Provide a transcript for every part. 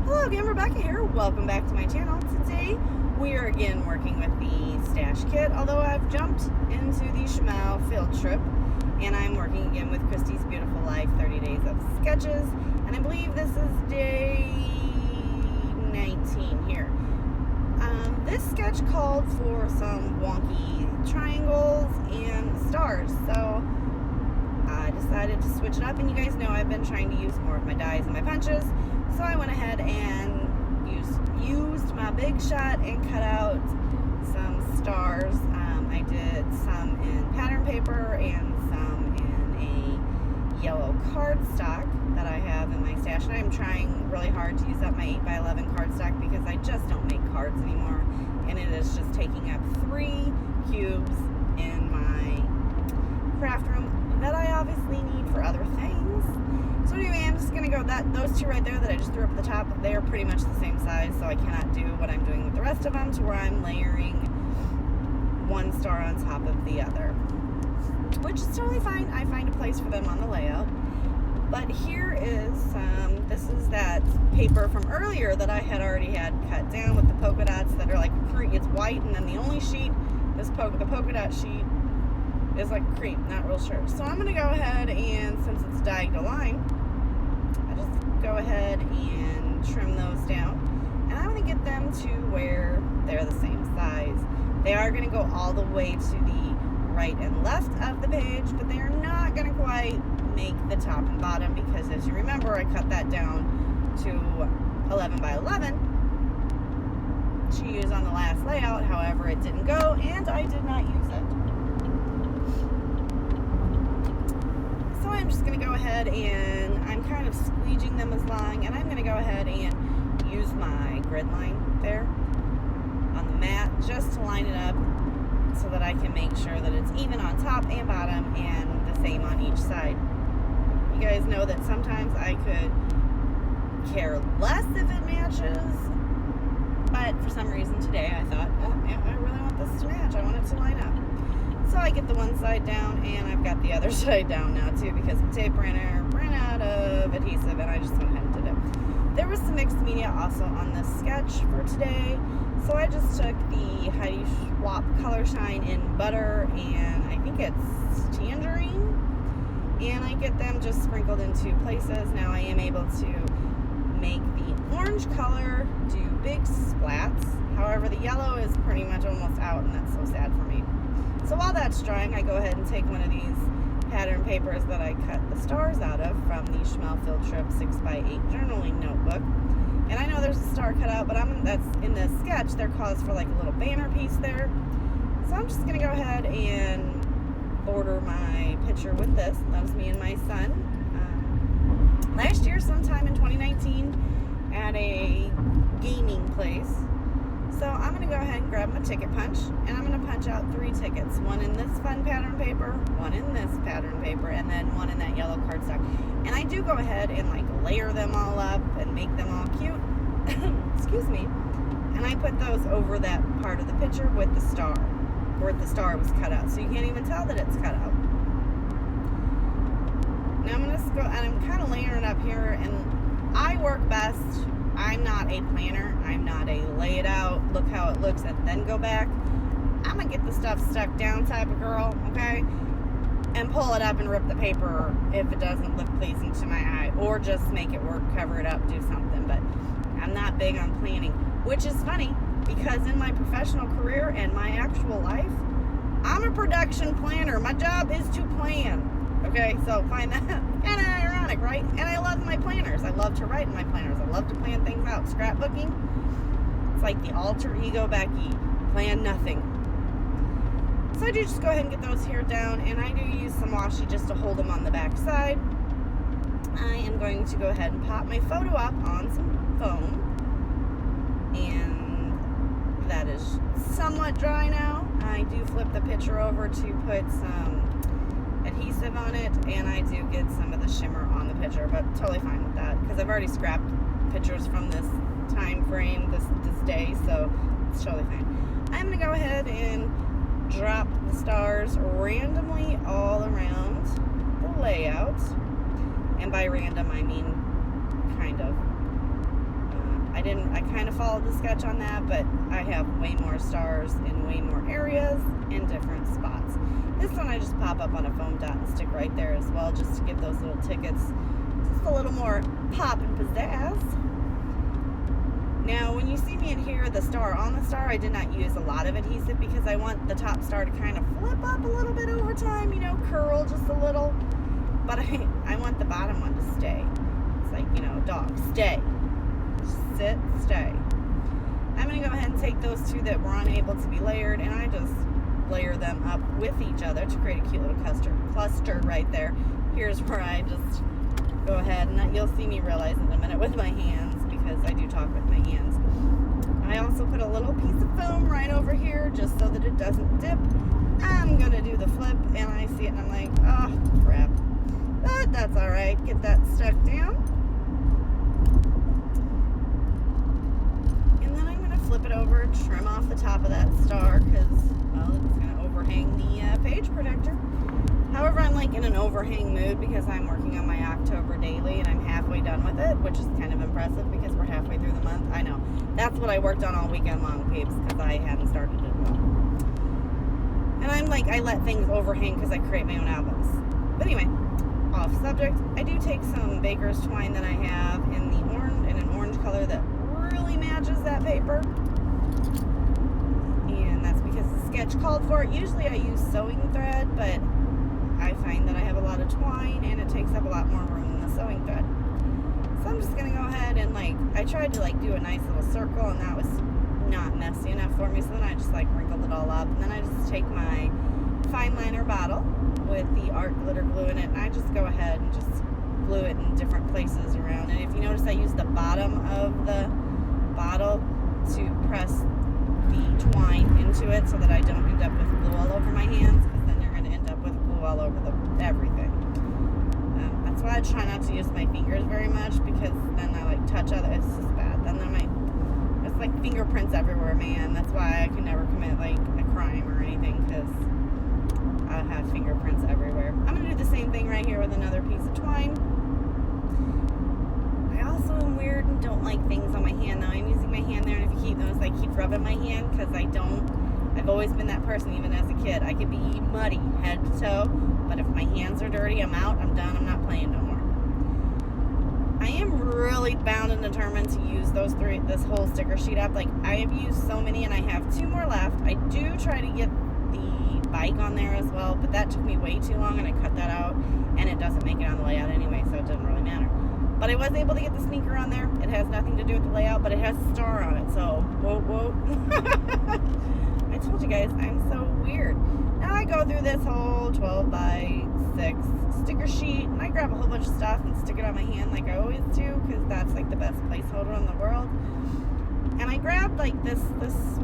Hello again, Rebecca here. Welcome back to my channel. Today we are again working with the stash kit, although I've jumped into the Shimao field trip and I'm working again with Christy's Beautiful Life 30 Days of Sketches, and I believe this is day 19 here. This sketch called for some wonky triangles and stars, so I decided to switch it up, and you guys know I've been trying to use more of my dies and my punches, so I went ahead and used my Big Shot and cut out some stars. I did some in pattern paper and some in a yellow cardstock that I have in my stash, and I'm trying really hard to use up my 8x11 cardstock because I just don't make cards anymore, and it is just taking up 3 cubes in my craft room that I obviously need for other things. So anyway, I'm just gonna go those two right there that I just threw up at the top, they are pretty much the same size, so I cannot do what I'm doing with the rest of them to where I'm layering one star on top of the other, which is totally fine. I find a place for them on the layout. But here is this is that paper from earlier that I had already had cut down with the polka dots that are like cream. It's white, and then the only sheet, the polka dot sheet, is like cream, not real sure. So I'm gonna go ahead and, since it's diagonal line, I just go ahead and trim those down, and I'm gonna get them to where they're the same size. They are gonna go all the way to the right and left of the page, but they are not gonna quite make the top and bottom because, as you remember, I cut that down to 11 by 11 to use on the last layout. However, it didn't go, and I did not use it. So I'm just going to go ahead and I'm kind of squeegeeing them as long, and I'm going to go ahead and use my grid line there on the mat just to line it up so that I can make sure that it's even on top and bottom and the same on each side. You guys know that sometimes I could care less if it matches, but for some reason today I thought, oh yeah, I really want this to match. I want it to line up. So I get the one side down, and I've got the other side down now too because the tape runner ran out of adhesive, and I just went ahead and did it. There was some mixed media also on this sketch for today, so I just took the Heidi Schwab Color Shine in Butter, and I think it's Tangerine, and I get them just sprinkled in 2 places. Now I am able to make the orange color do big splats. However, the yellow is pretty much almost out, and that's so sad for me. So while that's drying, I go ahead and take one of these pattern papers that I cut the stars out of from the Shimao Field Trip 6x8 journaling notebook. And I know there's a star cut out, but that's in this sketch, there calls for like a little banner piece there. So I'm just gonna go ahead and border my picture with this. That was me and my son last year sometime in 2019 at a gaming place. So I'm going to go ahead and grab my ticket punch, and I'm going to punch out 3 tickets. One in this fun pattern paper, one in this pattern paper, and then one in that yellow cardstock. And I do go ahead and like layer them all up and make them all cute. Excuse me. And I put those over that part of the picture with the star, where the star was cut out. So you can't even tell that it's cut out. Now I'm going to go, and I'm kind of layering it up here, and I work best. I'm not a planner. I'm not a lay it out, look how it looks, and then go back. I'm going to get the stuff stuck down type of girl, okay? And pull it up and rip the paper if it doesn't look pleasing to my eye. Or just make it work, cover it up, do something. But I'm not big on planning. Which is funny, because in my professional career and my actual life, I'm a production planner. My job is to plan. Okay, so find that kind of ironic, right? And I love my planners. I love to write in my planners. I love to plan things out. Scrapbooking, it's like the alter ego Becky. Plan nothing. So I do just go ahead and get those here down, and I do use some washi just to hold them on the back side. I am going to go ahead and pop my photo up on some foam, and that is somewhat dry now. I do flip the picture over to put some adhesive on it, and I do get some of the shimmer on the picture, but totally fine with that because I've already scrapped pictures from this time frame this day, so it's totally fine. I'm going to go ahead and drop the stars randomly all around the layout, and by random I mean kind of and I kind of followed the sketch on that, but I have way more stars in way more areas in different spots. This one I just pop up on a foam dot and stick right there as well, just to give those little tickets just a little more pop and pizzazz. Now, when you see me adhere the star on the star, I did not use a lot of adhesive because I want the top star to kind of flip up a little bit over time, you know, curl just a little. But I want the bottom one to stay. It's like, you know, dog, stay. Sit, stay. I'm going to go ahead and take those two that were unable to be layered, and I just layer them up with each other to create a cute little cluster right there. Here's where I just go ahead, and you'll see me realize in a minute with my hands, because I do talk with my hands. I also put a little piece of foam right over here just so that it doesn't dip. I'm going to do the flip, and I see it, and I'm like, oh, crap. But that's all right. Get that stuck down. And then I'm going to flip it over, trim off the top of that star, because, well, it's going to overhang the page protector. However, I'm like in an overhang mood because I'm working on my October daily and I'm halfway done with it, which is kind of impressive because we're halfway through the month. I know. That's what I worked on all weekend long, peeps, because I hadn't started it at all. And I'm like, I let things overhang because I create my own albums. But anyway, off subject, I do take some baker's twine that I have in the orange, in an orange color that really matches that paper. And that's because the sketch called for it. Usually I use sewing thread, but I find that I have a lot of twine and it takes up a lot more room than the sewing thread. So I'm just going to go ahead and I tried to do a nice little circle, and that was not messy enough for me. So then I just wrinkled it all up, and then I just take my fine liner bottle with the art glitter glue in it, and I just go ahead and just glue it in different places around. And if you notice, I use the bottom of the bottle to press the twine into it so that I don't end up with glue all over my hands, because then you're going to end up with glue all over everything. That's why I try not to use my fingers very much, because then I touch other. It's just bad. Then it's like fingerprints everywhere, man. That's why I can never commit a crime or anything, because I have fingerprints everywhere. I'm gonna do the same thing right here with another piece of twine. I also am weird and don't like things on my hand. Now I'm using my hand there, and if you keep notice, I keep rubbing my hand because I've always been that person, even as a kid. I could be muddy head to toe, but if my hands are dirty, I'm out, I'm done, I'm not playing no more. I am really bound and determined to use this whole sticker sheet up. I have used so many, and I have 2 more left. I do try to get the bike on there as well, but that took me way too long, and I cut that out, and it doesn't make it on the layout anyway, so it doesn't really matter. But I was able to get the sneaker on there. It has nothing to do with the layout, but it has a star on it, so whoa. I told you guys, I'm so weird. Now I go through this whole 12 by 6 sticker sheet, and I grab a whole bunch of stuff and stick it on my hand like I always do, because that's the best placeholder in the world. And I grabbed this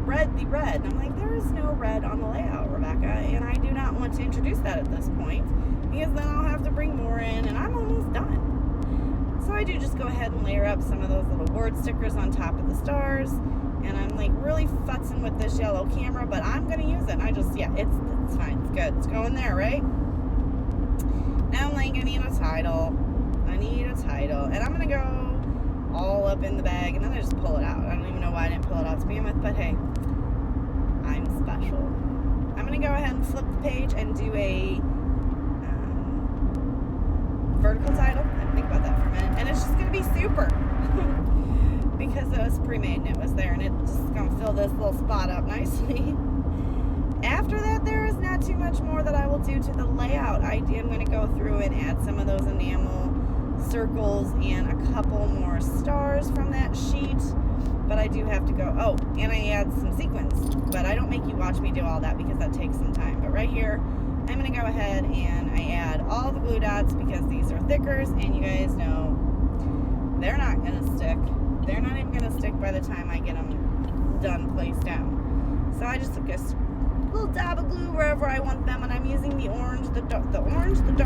red, and I'm like, there is no red on the layout, Rebecca, and I do not want to introduce that at this point, because then I'll have to bring more in, and I'm almost done. So I do just go ahead and layer up some of those little word stickers on top of the stars. And I'm really futzing with this yellow camera, but I'm going to use it. It's fine. It's good. It's going there, right? Now I'm I need a title. And I'm going to go all up in the bag, and then I just pull it out. I don't even know why I didn't pull it out to begin with, but hey, I'm special. I'm going to go ahead and flip the page and do a vertical title. Think about that for a minute. And it's just going to be super. Because it was pre-made and it was there, and it's just going to fill this little spot up nicely. After that, there is not too much more that I will do to the layout. I'm going to go through and add some of those enamel circles and a couple more stars from that sheet. But I do have to go, and I add some sequins. But I don't make you watch me do all that because that takes some time. But right here, I'm going to go ahead and I add all the glue dots because these are thickers, and you guys know they're not going to stick. They're not even going to stick by the time I get them done placed down. So I just took a little dab of glue wherever I want them, and I'm using the orange, the dark orange, and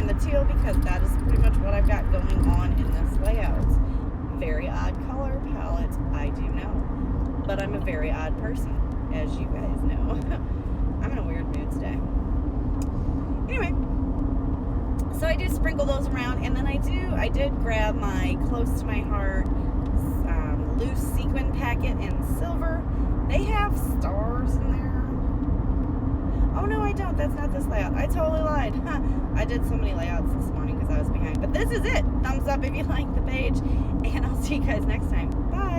the teal because that is pretty much what I've got going on in this layout. Very odd color palette, I do know. But I'm a very odd person, as you guys know. I'm in a weird mood today. Anyway, so I do sprinkle those around, and then I did grab my close to my heart loose that's not this layout. I totally lied. Huh. I did so many layouts this morning because I was behind. But this is it. Thumbs up if you like the page. And I'll see you guys next time.